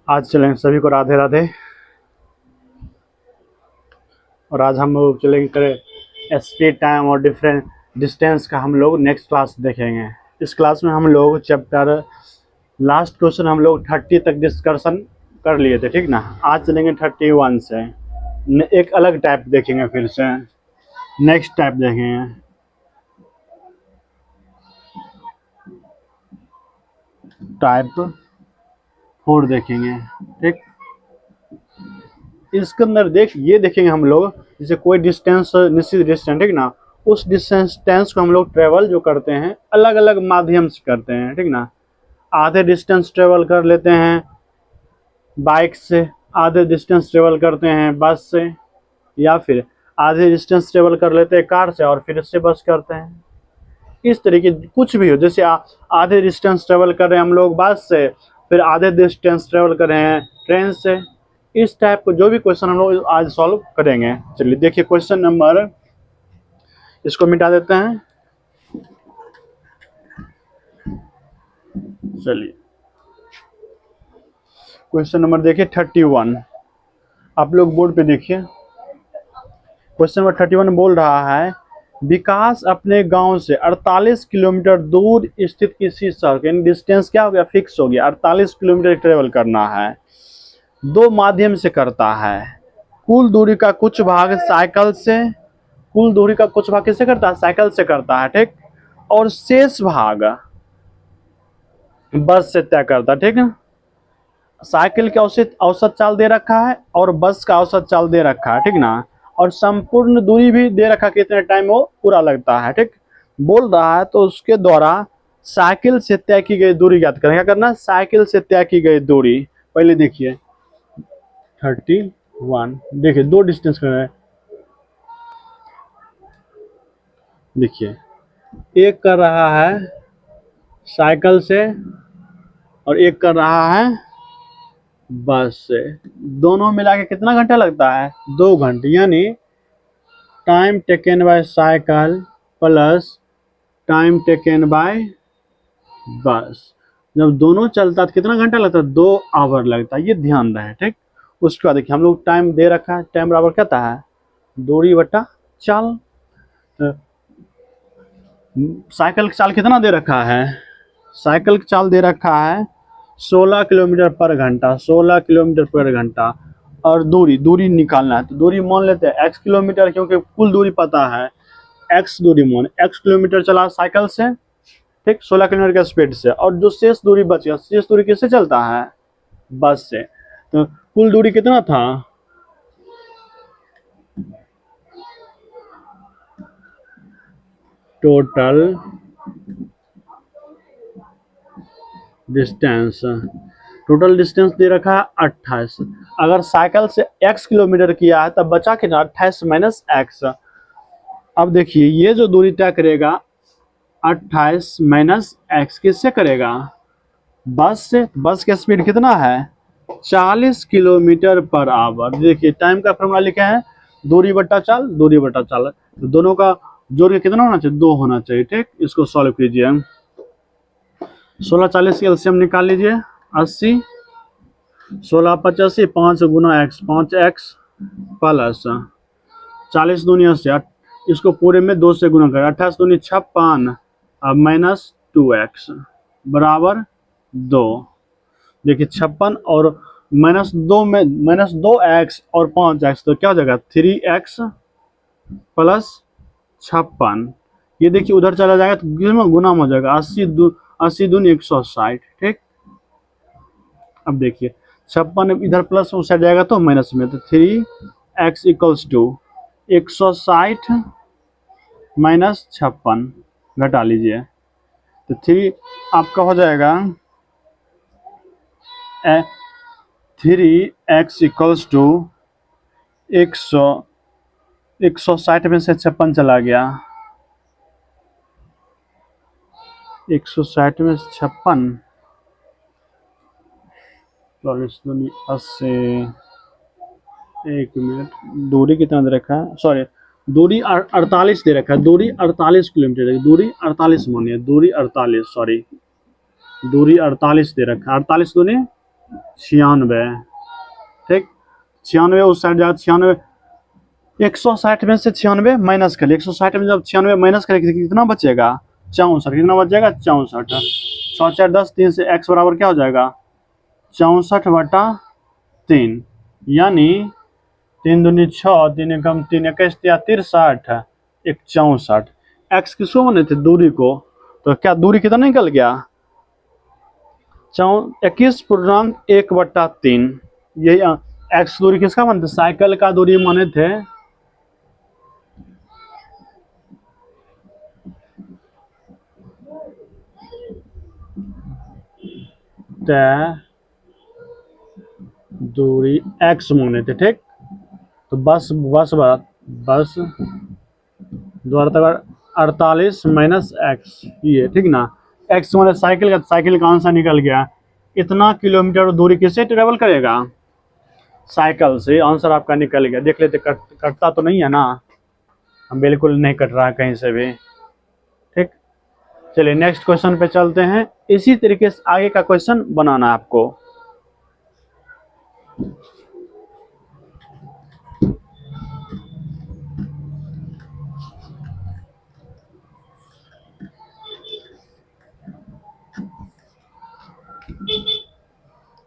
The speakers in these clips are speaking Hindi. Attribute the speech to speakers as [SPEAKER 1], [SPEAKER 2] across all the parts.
[SPEAKER 1] आज चलेंगे, सभी को राधे राधे। और आज हम लोग चलेंगे करें स्पीड, टाइम और डिफरेंट डिस्टेंस का हम लोग नेक्स्ट क्लास देखेंगे। इस क्लास में हम लोग चैप्टर लास्ट क्वेश्चन हम लोग 30 तक डिस्कशन कर लिए थे, ठीक ना। आज चलेंगे 31 से एक अलग टाइप देखेंगे, फिर से नेक्स्ट टाइप देखेंगे। टाइप 4 देखेंगे, ठीक। इसके अंदर ये देखेंगे हम लोग, जैसे कोई डिस्टेंस, निश्चित डिस्टेंस, ठीक ना। उस डिस्टेंस को हम लोग ट्रेवल जो करते हैं अलग अलग माध्यम से करते हैं, ठीक ना। आधे डिस्टेंस ट्रेवल कर लेते हैं बाइक से, आधे डिस्टेंस ट्रेवल करते हैं बस से, या फिर आधे डिस्टेंस ट्रेवल कर लेते हैं कार से और फिर इससे बस करते हैं। इस तरीके कुछ भी हो, जैसे आधे डिस्टेंस ट्रेवल कर रहे हैं हम लोग बस से, फिर आधे डिस्टेंस ट्रेवल कर रहे हैं ट्रेन से। इस टाइप को जो भी क्वेश्चन हम लोग आज सॉल्व करेंगे। चलिए देखिए क्वेश्चन नंबर, इसको मिटा देते हैं। चलिए क्वेश्चन नंबर देखिए 31, आप लोग बोर्ड पे देखिए। क्वेश्चन नंबर 31 बोल रहा है, विकास अपने गांव से 48 किलोमीटर दूर स्थित किसी शहर के, डिस्टेंस क्या हो गया, फिक्स हो गया, 48 किलोमीटर ट्रेवल करना है, दो माध्यम से करता है। कुल दूरी का कुछ भाग साइकिल से, कुल दूरी का कुछ भाग किससे करता है, साइकिल से करता है, ठीक। और शेष भाग बस से तय करता है, ठीक है। साइकिल का औसत चाल दे रखा है और बस का औसत चाल दे रखा है, ठीक ना। और संपूर्ण दूरी भी दे रखा, कितने टाइम वो पूरा लगता है, ठीक। बोल रहा है तो उसके द्वारा साइकिल से तय की गई दूरी ज्ञात करें। क्या करना, साइकिल से तय की गई दूरी। पहले देखिए 31, देखिए दो डिस्टेंस कर रहे हैं। देखिए एक कर रहा है साइकिल से और एक कर रहा है बस से, दोनों मिला के कितना घंटा लगता है, 2 घंटे। यानी time taken by cycle plus time taken by बस, जब दोनों चलता तो कितना घंटा लगता है, 2 आवर लगता है। ये ध्यान रहे, ठीक। उसके बाद देखिए हम लोग टाइम दे रखा है, टाइम बराबर कहता है दूरी बटा चाल। साइकिल का चाल कितना दे रखा है, साइकिल का चाल दे रखा है 16 किलोमीटर पर घंटा, 16 किलोमीटर पर घंटा। और दूरी निकालना है तो दूरी मान लेते हैं x किलोमीटर, क्योंकि कुल दूरी पता है, x दूरी मान, x किलोमीटर चला साइकिल से, ठीक, 16 किलोमीटर के स्पीड से। और जो शेष दूरी बच गया, शेष दूरी किससे चलता है, बस से। तो कुल दूरी कितना था, टोटल डिस्टेंस, टोटल डिस्टेंस दे रखा है 28। अगर साइकिल से x किलोमीटर किया है तब बचा कितना, 28 माइनस x। अब देखिए ये जो दूरी तय करेगा 28 माइनस x किससे करेगा, बस से। बस का स्पीड कितना है, 40 किलोमीटर पर आवर। देखिए टाइम का फॉर्मूला लिखे हैं दूरी बट्टा चाल, दूरी बट्टा चाल, तो दोनों का जोड़ के कितना होना चाहिए, 2 होना चाहिए, ठीक। इसको सॉल्व कीजिए। 16 40 की एलसीएम निकाल लीजिए, 80, 16 85, 5 गुना x, 5x प्लस 40 दूनी 80, इसको पूरे में 2 से गुना करें, 28 दूनी 56, अब माइनस 2x बराबर 2। देखिए 56 और -2 में -2x और 5x, तो क्या हो जाएगा 3x प्लस 56। ये देखिए उधर चला जाएगा तो गुना हो जाएगा, 80 दूनी 160, ठीक। अब देखिए 56 इधर प्लस उस साइड जाएगा तो माइनस में, तो 3x इक्वल्स टू 160 माइनस 56, घटा लीजिए तो 3 आपका हो जाएगा 3x इक्वल्स टू 160 में से 56 चला गया, 160 में से 56, 40 दूनी 80, 1 मिनट, दूरी कितना दे रखा है, सॉरी दूरी 48 दे रखा है, दूरी 48 किलोमीटर, दूरी 48 मानिए, दूरी 48, सॉरी दूरी 48 दे रखा है, 48 दूनी 96, ठीक। 96 उस साइड जाएगा, 96 160 में से 96 माइनस कर लिया, 160 में जब 96 माइनस करेंगे कितना बचेगा 64, कितना बच जाएगा 64, 6 4 10, 3 से x बराबर क्या हो जाएगा 64/3, यानी 3 दूनी 6, 3 एकम 3 21 या 63, 64। एक्स किसको बने थे दूरी को, तो क्या दूरी कितना निकल गया 21.1/3, यही एक्स दूरी किसका माने थे साइकिल का दूरी माने थे दूरी एक्स माने थे, ठीक। तो बस द्वारा 48 माइनस एक्स, ये ठीक ना। एक्स माने साइकिल का आंसर निकल गया। इतना किलोमीटर दूरी किससे ट्रेवल करेगा साइकिल से, आंसर आपका निकल गया। देख लेते कटता तो नहीं है ना, हम बिल्कुल नहीं कट रहा है कहीं से भी, ठीक। चलिए नेक्स्ट क्वेश्चन पे चलते हैं। इसी तरीके से आगे का क्वेश्चन बनाना है आपको।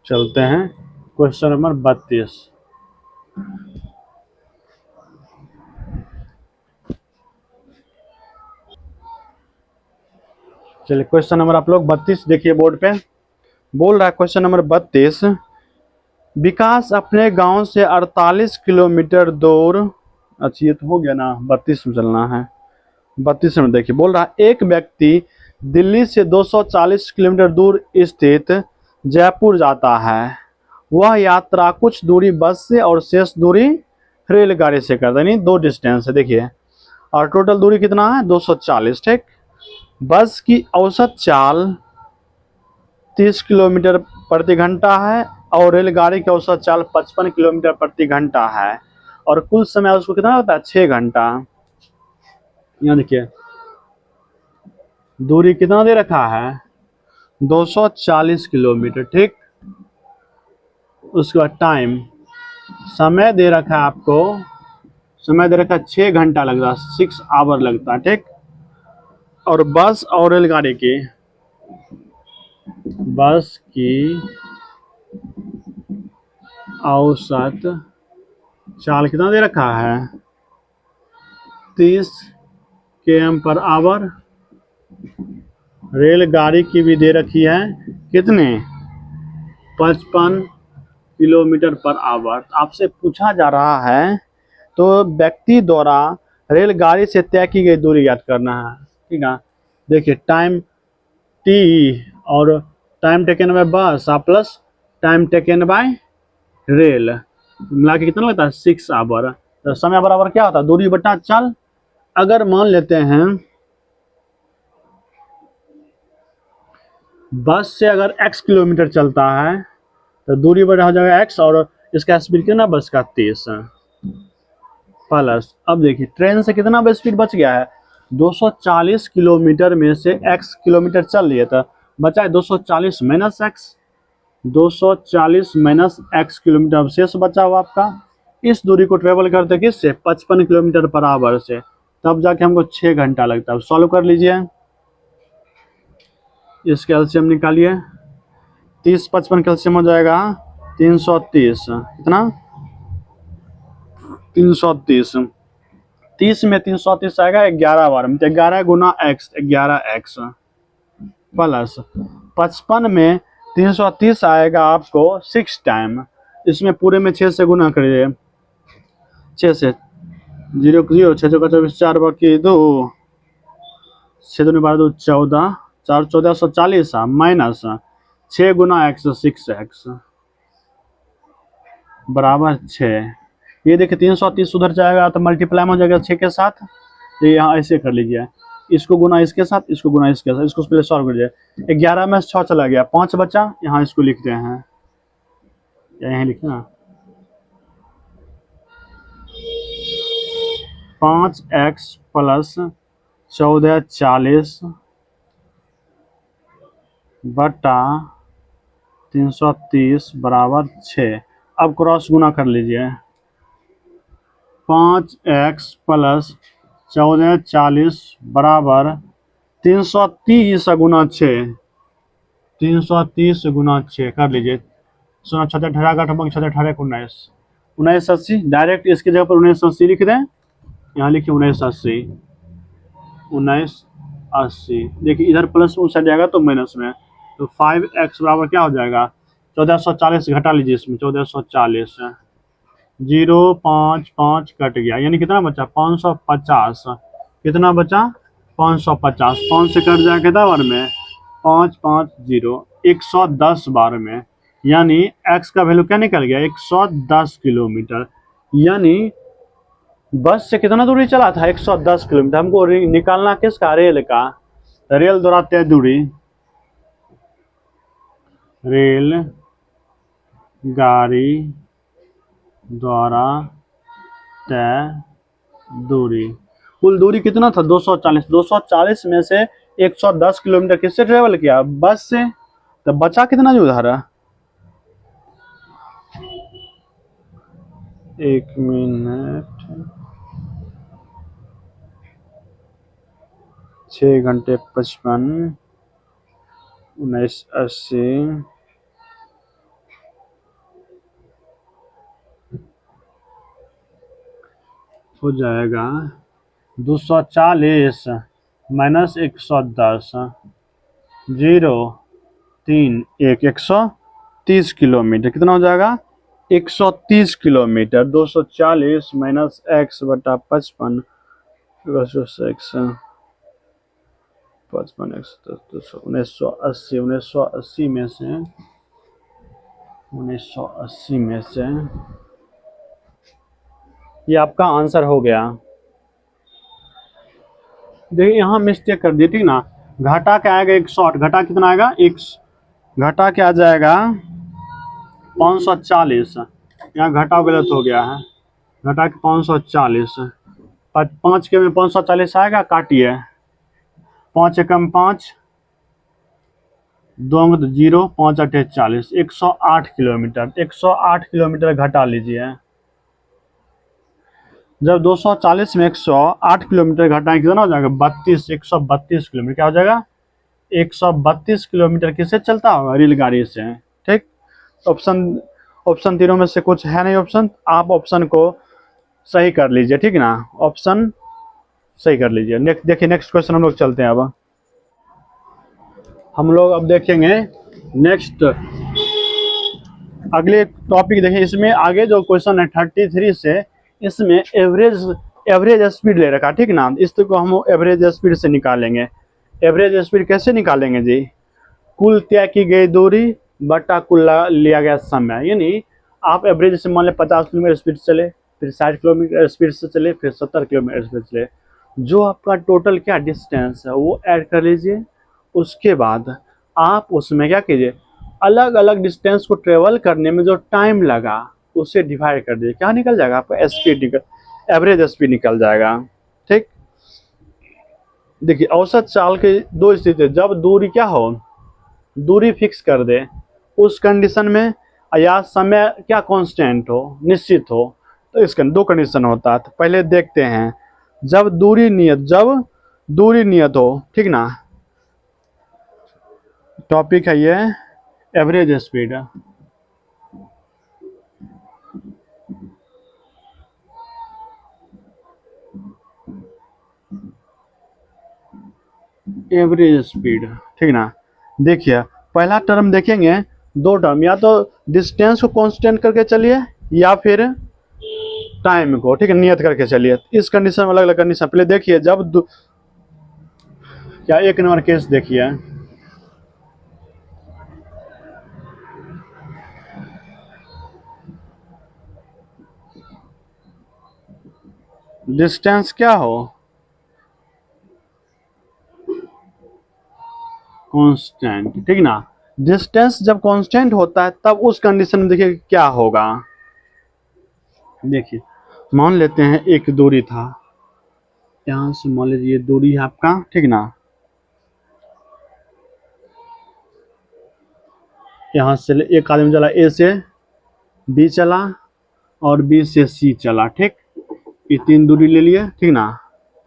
[SPEAKER 1] चलते हैं क्वेश्चन नंबर 32। चलिए क्वेश्चन नंबर आप लोग 32 देखिए बोर्ड पे, बोल रहा है क्वेश्चन नंबर 32, विकास अपने गांव से 48 किलोमीटर दूर, अच्छा ये तो हो गया ना, 32 में चलना है। 32 में देखिए बोल रहा है एक व्यक्ति दिल्ली से 240 किलोमीटर दूर स्थित जयपुर जाता है। वह यात्रा कुछ दूरी बस से और शेष दूरी रेलगाड़ी से करता है, यानी दो डिस्टेंस है देखिए, और टोटल दूरी कितना है 240, ठीक। बस की औसत चाल 30 किलोमीटर प्रति घंटा है और रेलगाड़ी की औसत चाल 55 किलोमीटर प्रति घंटा है, और कुल समय उसको कितना होता है 6 घंटा। यहाँ देखिए दूरी कितना दे रखा है 240 किलोमीटर, ठीक। उसके बाद टाइम, समय दे रखा है आपको, समय दे रखा है 6 घंटा लगता है, 6 आवर लगता है, ठीक। और बस और रेलगाड़ी की, बस की औसत चाल कितना दे रखा है 30 km/h, रेलगाड़ी की भी दे रखी है कितने 55 km/h। आपसे पूछा जा रहा है तो व्यक्ति द्वारा रेलगाड़ी से तय की गई दूरी याद करना है, ठीक है। देखिए टाइम टी और टाइम टेकन बाय बस plus time taken by rail मिला के कितना लगता है 6 आवर। तो समय बराबर क्या होता है दूरी बटा चाल। अगर मान लेते हैं बस से अगर x किलोमीटर चलता है तो दूरी बड़ा हो जाएगा x, और इसका स्पीड कितना बस का 30 प्लस, अब देखिए ट्रेन से कितना स्पीड बच गया है 240 किलोमीटर में से x किलोमीटर चल लिए तो बचा है 240 minus x, 240 minus x kilometre अवशेष बचा हुआ आपका। इस दूरी को ट्रेवल करते किससे 55 किलोमीटर/h से, तब जाके हमको 6 घंटा लगता है। सॉल्व कर लीजिए, इसके एलसीएम निकालिए, 30 55 कैल्शियम हो जाएगा 330, कितना 330, 30 में 330 आएगा 11 बार में, तो 11 गुना एक्स 11x प्लस 55 में 330 आएगा आपको 6 टाइम, इसमें पूरे में 6 से गुना करिए, 6 से 0 0 6 का 24 4 बाकी 2 6 2 12 2 14 4 14 140 माइनस 6 गुना एक्स 6x बराबर 6। ये देखिए 330 उधर जाएगा तो मल्टीप्लाई हो जाएगा 6 के साथ, तो यहाँ ऐसे कर लीजिए, इसको गुना इसके साथ, इसको गुना इसके साथ, इसको पहले सॉल्व करिए। 11 में 6 चला गया, 5 बचा, यहाँ इसको लिखते हैं, यहीं लिखते हैं 5x प्लस 1440 बटा 330 बराबर 6। अब क्रॉस गुना कर लीजिए। 5x प्लस 1440 बराबर 330 गुना 6। 330 गुना 6 कर लीजिए। 16 18 19 डायरेक्ट इसकी जगह पर 1980 लिख दें। यहाँ लिखिए 1980। 1980 देखिए, इधर प्लस उस साइड जाएगा तो माइनस में, तो 5x बराबर क्या हो जाएगा? 1440 घटा लीजिए इसमें, 1440 055 कट गया, यानी कितना बचा? 550। कितना बचा? 550। 5 से कट जाएगा कितना बार में? 550 110 बार में, यानी x का वैल्यू क्या निकल गया? 110 किलोमीटर। यानी बस से कितना दूरी चला था? 110 किलोमीटर। हमको निकालना किसका? रेल का। रेल द्वारा तय दूरी, रेल गाड़ी द्वारा तय दूरी। कुल दूरी कितना था? 240। 240 में से 110 किलोमीटर किससे ट्रेवल किया? बस से। तो बचा कितना जो उधार? 1 मिनट, 6 घंटे 55 1980 हो जाएगा 240 माइनस 110 031 130 किलोमीटर। कितना हो जाएगा? 130 किलोमीटर। 240 माइनस x बटा 55 55 1980। 1980 में से 1980 में से ये आपका आंसर हो गया। देखिए यहाँ मिस्टेक कर दी, ठीक ना। घटा क्या आएगा? 160। घटा कितना आएगा? घटा क्या आ जाएगा? 540। यहाँ घटा गलत हो गया है। घटा के 540, 5 के में 540 आएगा, काटिए। 5 एकम 5, 2 अंक 0, 5 अठे 40, 108 किलोमीटर। 108 किलोमीटर घटा लीजिए। जब 240 में 108 किलोमीटर घटाएं कितना हो जाएगा? 132 किलोमीटर। क्या हो जाएगा? 132 किलोमीटर किससे चलता होगा? रेलगाड़ी से। ठीक। ऑप्शन तीनों में से कुछ है नहीं ऑप्शन, आप ऑप्शन को सही कर लीजिए, ठीक ना। ऑप्शन सही कर लीजिए। नेक्स्ट देखिए, नेक्स्ट क्वेश्चन हम लोग चलते हैं। अब हम लोग अब देखेंगे नेक्स्ट अगले टॉपिक। देखें इसमें आगे जो क्वेश्चन है 33 से, इसमें एवरेज स्पीड ले रखा, ठीक ना। इसको हम एवरेज स्पीड से निकालेंगे। एवरेज स्पीड कैसे निकालेंगे जी? कुल तय की गई दूरी बटा कुल लिया गया समय। यानी आप एवरेज से मान लें 50 किलोमीटर स्पीड चले, फिर 60 किलोमीटर स्पीड से चले, फिर 70 किलोमीटर स्पीड चले, जो आपका टोटल क्या डिस्टेंस है वो ऐड कर लीजिए। उसके बाद आप उसमें क्या कीजिए? अलग अलग डिस्टेंस को ट्रेवल करने में जो टाइम लगा उसे डिवाइड कर दीजिए। क्या निकल जाएगा? आपका स्पीड एवरेज स्पीड निकल जाएगा। ठीक। देखिए औसत चाल के दो स्थिति, जब दूरी क्या हो, दूरी फिक्स कर दे उस कंडीशन में, या समय क्या कांस्टेंट हो, निश्चित हो, तो इसका दो कंडीशन होता है। तो पहले देखते हैं, जब दूरी नियत हो, ठीक ना। टॉपिक है ये एवरेज स्पीड। एवरेज स्पीड, ठीक ना। देखिए पहला टर्म देखेंगे, दो टर्म, या तो डिस्टेंस को कांस्टेंट करके चलिए या फिर टाइम को, ठीक है, नियत करके चलिए। इस कंडीशन में अलग अलग कंडीशन। पहले देखिए जब क्या एक नंबर केस देखिए, डिस्टेंस क्या हो, कांस्टेंट, ठीक ना। डिस्टेंस जब कांस्टेंट होता है तब उस कंडीशन में देखिए क्या होगा। देखिए मान लेते हैं एक दूरी था, यहां से मान लीजिए ये दूरी है आपका, ठीक ना। यहाँ से एक आदमी चला ए से बी चला और बी से सी चला, ठीक। ये 3 दूरी ले लिए, ठीक ना,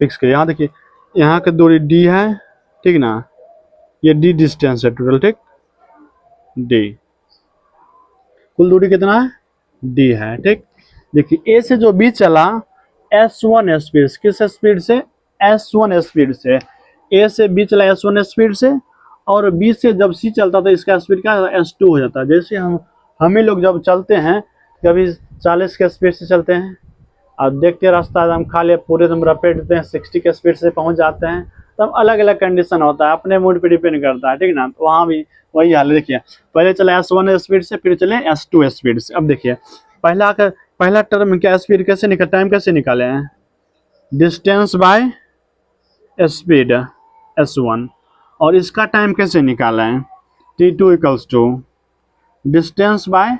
[SPEAKER 1] फिक्स करिए। यहाँ देखिए, यहाँ की दूरी डी है, ठीक ना, ये डी डिस्टेंस है टोटल, ठीक, डी। कुल दूरी कितना है, डी है, ठीक। देखिए ए से जो बी चला S1 स्पीड, किस स्पीड से, S1 स्पीड से। ए से बी चला S1 स्पीड से, और बी से जब सी चलता तो इसका स्पीड क्या S2 हो जाता है। जैसे हम ही लोग जब चलते हैं कभी 40 के स्पीड से चलते हैं, अब देखते रास्ता एकदम खाली पूरे एकदम रपेट देते हैं, 60 के स्पीड से पहुंच जाते हैं। तब अलग अलग कंडीशन होता है, अपने मूड पे डिपेंड करता है, ठीक ना। तो वहाँ भी वही हाल है। देखिए पहले चले S1 स्पीड से, फिर चले S2 स्पीड से। अब देखिए पहला टर्म क्या, स्पीड कैसे निकाल, टाइम कैसे निकाले हैं, डिस्टेंस बाय स्पीड S1, और इसका टाइम कैसे निकाला है, T2 equals to distance by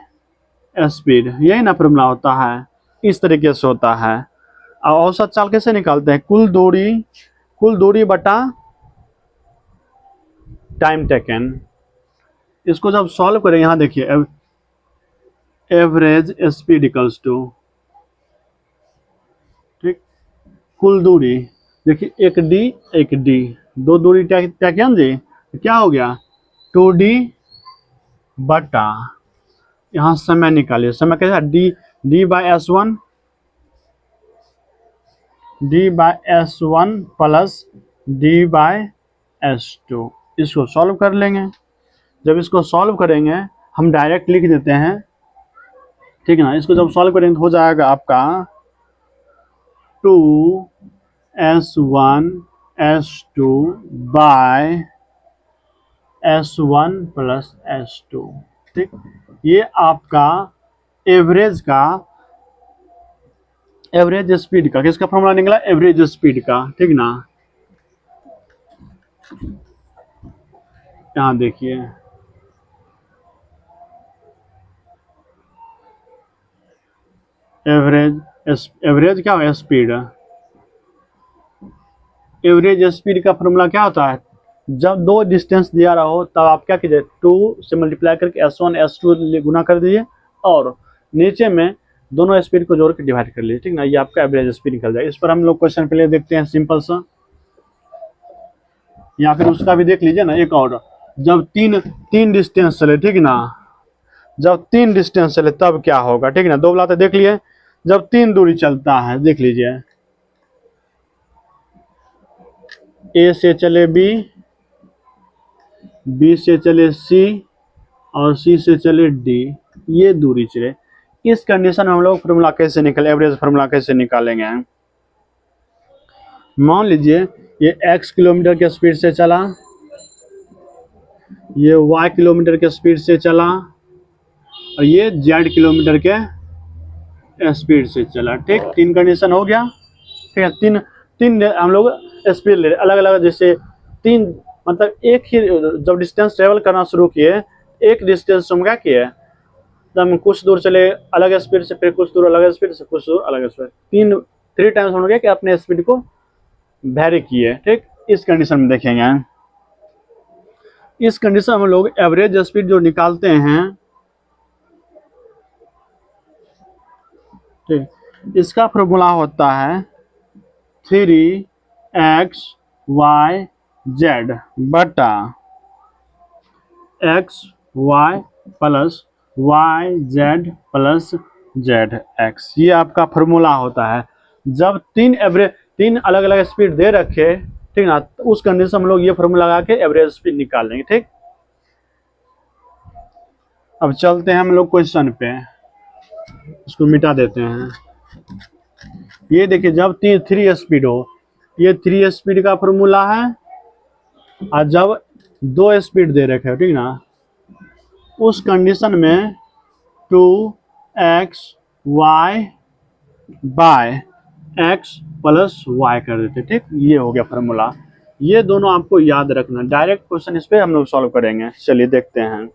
[SPEAKER 1] speed. यही ना फॉर्मूला होता है, इस तरीके से होता है। और औसत चाल कैसे निकालते हैं, कुल दूरी बटा टाइम टेकन। इसको जब सॉल्व करें, यहाँ देखिए एवरेज स्पीड इक्वल्स टू, ठीक, कुल दूरी। देखिए एक डी, दो दूरी क्या क्या जी, क्या हो गया 2D बटा, यहाँ समय निकालिए, समय कैसा, d by S1 plus d by S2। इसको सॉल्व कर लेंगे। जब इसको सॉल्व करेंगे हम डायरेक्ट लिख देते हैं, ठीक है ना। इसको जब सॉल्व करेंगे तो हो जाएगा आपका 2S1 S2 bye S1 plus S2, ठीक। ये आपका एवरेज स्पीड का किसका फॉर्मूला निकला, एवरेज स्पीड का, ठीक ना। यहाँ देखिए एवरेज क्या है, स्पीड। एवरेज स्पीड का फॉर्मूला क्या होता है, जब दो डिस्टेंस दिया रहा हो तब आप क्या कीजिए, 2 से मल्टीप्लाई करके S1 S2 गुना कर दीजिए, और नीचे में दोनों स्पीड को जोड़ के डिवाइड कर लीजिए, ठीक ना। ये आपका एवरेज स्पीड निकल जाए। इस पर हम लोग क्वेश्चन पहले देखते हैं, सिंपल सा, या फिर उसका भी देख लीजिए ना एक और। जब तीन डिस्टेंस चले, ठीक ना, जब 3 डिस्टेंस चले तब क्या होगा, ठीक ना। दो बातें देख लिए, जब 3 दूरी चलता है, देख लीजिए, ए से चले बी से चले सी, और सी से चले डी, ये दूरी चले। इस कंडीशन में हम लोग फॉर्मूला कैसे निकाले, एवरेज फॉर्मूला कैसे निकालेंगे। मान लीजिए ये x किलोमीटर के स्पीड से चला, ये y किलोमीटर के स्पीड से चला, और ये z किलोमीटर के स्पीड से चला, ठीक। 3 कंडीशन हो गया, ठीक है। तीन हम लोग स्पीड ले अलग अलग, जैसे 3 मतलब एक ही जब डिस्टेंस ट्रेवल करना शुरू किए, एक डिस्टेंस हम क्या किए, तब कुछ दूर चले अलग स्पीड से, फिर कुछ दूर अलग स्पीड से, कुछ दूर अलग स्पीड, 3 टाइम्स हम लोग कि अपने स्पीड को वेरी किए, ठीक। इस कंडीशन में देखेंगे, इस कंडीशन में हम लोग एवरेज स्पीड जो निकालते हैं, ठीक, इसका फॉर्मूला होता है 3XYZ बटा XY plus YZ plus ZX। ये आपका फॉर्मूला होता है। जब 3 अलग अलग स्पीड दे रखे, ठीक ना, तो उस कंडीशन में हम लोग ये फॉर्मूला लगा के एवरेज स्पीड निकाल लेंगे, ठीक। अब चलते हैं हम लोग क्वेश्चन पे, इसको मिटा देते हैं। ये देखिए जब 3 स्पीड हो, ये 3 स्पीड का फॉर्मूला है, और जब 2 स्पीड दे रखे हो, ठीक ना, उस कंडीशन में 2XY bye X plus Y कर देते, ठीक। ये हो गया फॉर्मूला। ये दोनों आपको याद रखना, डायरेक्ट क्वेश्चन इस पे हम लोग सॉल्व करेंगे। चलिए देखते हैं,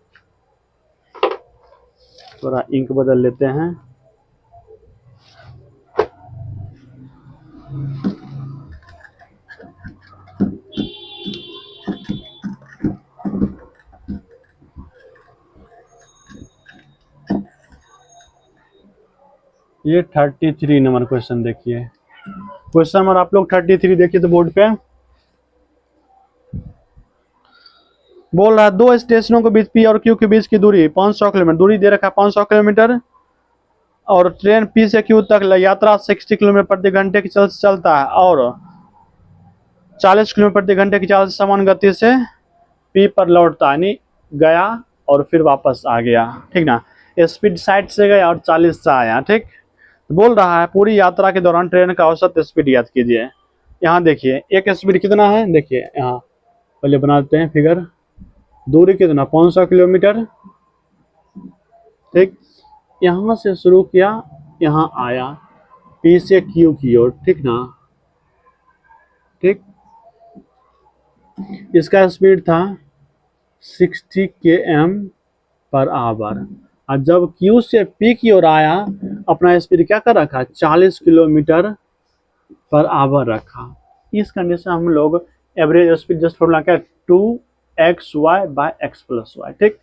[SPEAKER 1] थोड़ा इंक बदल लेते हैं। ये 33 नंबर क्वेश्चन देखिए, क्वेश्चन नंबर आप लोग 33 देखिए तो बोर्ड पे बोल रहा है दो स्टेशनों के बीच पी और क्यू के बीच की दूरी 500 किलोमीटर, दूरी दे रखा है 500 किलोमीटर, और ट्रेन पी से क्यू तक यात्रा 60 किलोमीटर प्रति घंटे की चलता है और 40 किलोमीटर प्रति घंटे की चाल से समान गति से पी पर लौटता है, यानी गया और फिर वापस आ गया, ठीक ना। स्पीड 60 से गया और 40 से आया, ठीक। बोल रहा है पूरी यात्रा के दौरान ट्रेन का औसत स्पीड याद कीजिए। यहाँ देखिए एक स्पीड कितना है, देखिए यहाँ पहले बनाते हैं फिगर, दूरी कितना 500 किलोमीटर, ठीक। यहाँ से शुरू किया, यहाँ आया, पी से क्यू की ओर, ठीक ना, ठीक। इसका स्पीड था 60 km/h, और जब क्यू से पी की ओर आया अपना स्पीड क्या कर रखा, 40 km/h रखा। इस कंडीशन हम लोग एवरेज स्पीड जस्ट फॉर्मूला क्या 2xy/x+y, ठीक।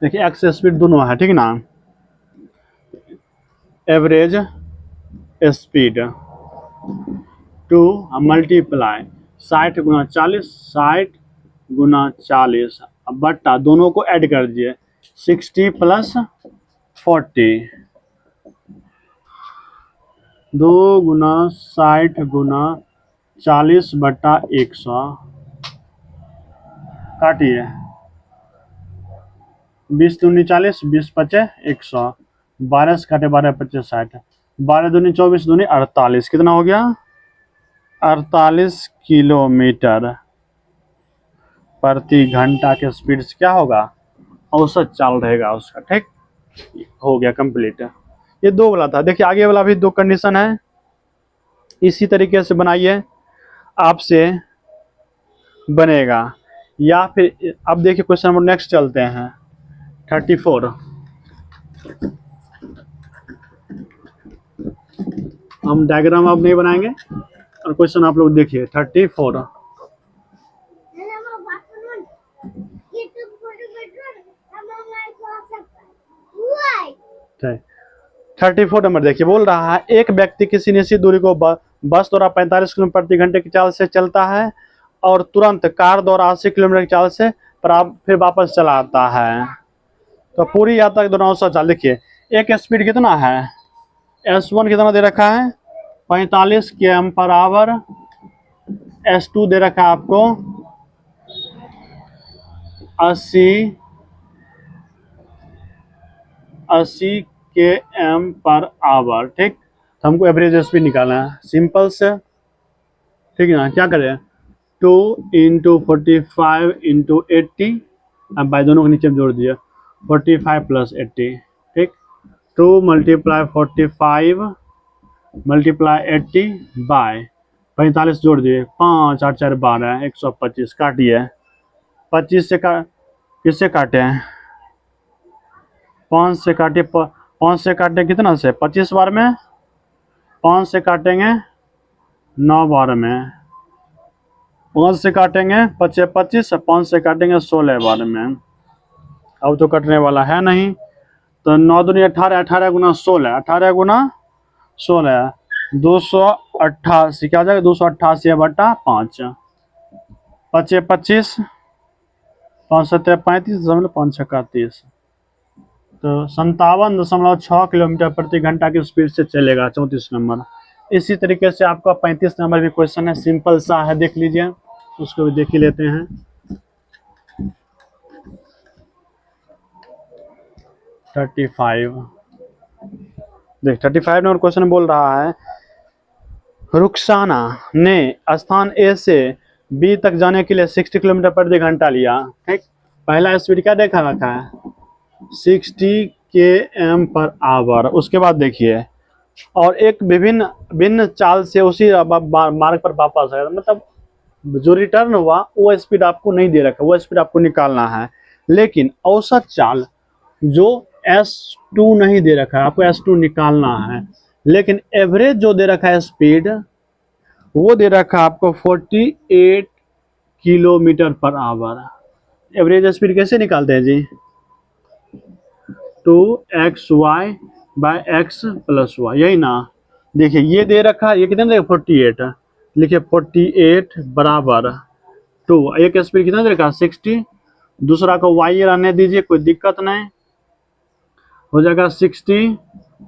[SPEAKER 1] देखिए एक्स स्पीड दोनों है, ठीक ना। एवरेज स्पीड 2 मल्टीप्लाई 60 गुना 40, 60 गुना 40 बट्टा दोनों को ऐड कर दिए 60 + 40, 2 गुना 60 गुना 40 बट्टा 100, काटिए 20 दूनी 40, 20 पचे 100, 12 से काटे 12 पचे 60, 12 दूनी 24 दूनी 48, कितना हो गया 48 किलोमीटर प्रति घंटा के स्पीड से क्या होगा, औसत चाल रहेगा उसका, ठीक। हो गया कंप्लीट। ये दो वाला था, देखिए आगे वाला भी दो कंडीशन है, इसी तरीके से बनाइए आपसे बनेगा। या फिर अब देखिए क्वेश्चन नंबर नेक्स्ट चलते हैं 34। हम डायग्राम अब नहीं बनाएंगे और क्वेश्चन आप लोग देखिए 34। 34 नंबर देखिए, बोल रहा है एक व्यक्ति किसी निश्चित दूरी को बस द्वारा 45 किलोमीटर प्रति घंटे की चाल से चलता है और तुरंत कार द्वारा 80 किलोमीटर की चाल से फिर वापस चला आता है, तो पूरी यात्रा के दौरान औसत चाल देखिए। एक स्पीड कितना है, S1 कितना दे रखा है 45 km/h, S2 दे रखा है आपको 80 km/h, ठीक। तो हमको एवरेज स्पीड निकालना है सिंपल से, ठीक है ना। क्या करें 2 × 45 × 80, अब भाई दोनों को नीचे जोड़ दिया 45 + 80, ठीक। 2 × 45 × 80 बाय 45 जोड़ दिए 5 8 4 12 125, काटिए 25 से किससे काटे हैं 5 से काटे, 5 से काटे कितना से 25 बार में, 5 से काटेंगे 9 बार में, 5 से काटेंगे 25 25, 5 से काटेंगे 16 बार में। अब तो कटने वाला है नहीं, तो 9 दूनी 18, 18 गुना 16, 18 गुना 16 288, क्या हो जाएगा 288/5, 25 25, 5 7 35, 5 6 30, तो 57.6 किलोमीटर प्रति घंटा की स्पीड से चलेगा 34 नंबर। इसी तरीके से आपका 35 नंबर भी क्वेश्चन है, सिंपल सा है, देख लीजिए, उसको भी देख ही लेते हैं। 35 देख 35 नंबर क्वेश्चन बोल रहा है रुखसाना ने स्थान ए से बी तक जाने के लिए 60 किलोमीटर प्रति घंटा लिया, ठीक। पहला स्पीड क्या देखा रखा है 60 km/h, उसके बाद देखिए और एक भिन्न चाल से उसी मार्ग पर वापस आया, मतलब जो रिटर्न हुआ वो स्पीड आपको नहीं दे रखा, वो स्पीड आपको निकालना है। लेकिन औसत चाल जो S2 नहीं दे रखा है, आपको S2 निकालना है। लेकिन एवरेज जो दे रखा है स्पीड वो दे रखा है आपको 48 km/h। एवरेज स्पीड कैसे निकालते हैं जी 2xy by x plus y, यही ना। देखिए ये दे रखा है, ये कितना देगा 48, लिखिए 48 बराबर 2, एक स्पीड कितना दे रखा 60, दूसरा को वाई रहने दीजिए, कोई दिक्कत नहीं, हो जाएगा 60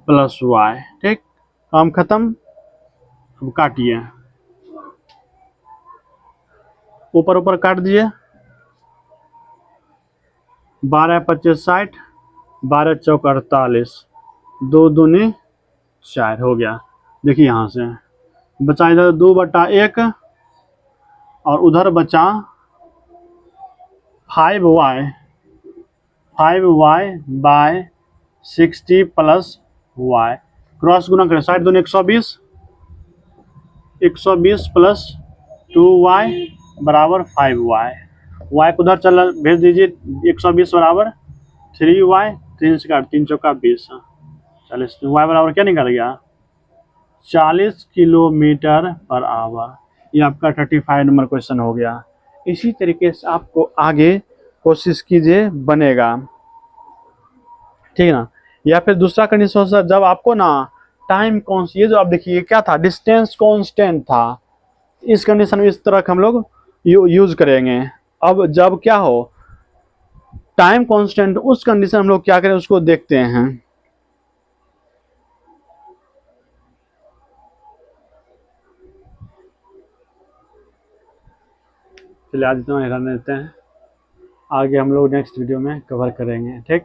[SPEAKER 1] प्लस वाई। ठीक, काम खत्म। अब काटिए, ऊपर ऊपर काट दिए, 12 25 60, 12 चौक 48, 2 दूनी 4 हो गया। देखिए यहाँ से बचा इधर 2/1 और उधर बचा 5y, 5y by 60 plus y, cross गुना करें, 60 दूनी 120, 120 प्लस 2y बराबर 5y, y को उधर चल भेज दीजिए, 120 बराबर 3y, 3 से काट 3 चौका 20, 40, y बराबर क्या निकल गया 40 किलोमीटर पर आवर। ये आपका 35 नंबर क्वेश्चन हो गया। इसी तरीके से आपको आगे कोशिश कीजिए, बनेगा, ठीक है ना। या फिर दूसरा कंडीशन सर, जब आपको ना टाइम कॉन्स्टेंट, ये जो आप देखिए क्या था, डिस्टेंस कांस्टेंट था, इस कंडीशन में इस तरह हम लोग यूज करेंगे। अब जब क्या हो टाइम कांस्टेंट, उस कंडीशन हम लोग क्या करें उसको देखते हैं। चलिए आज इतना ही रहने देते हैं, आगे हम लोग नेक्स्ट वीडियो में कवर करेंगे। ठीक।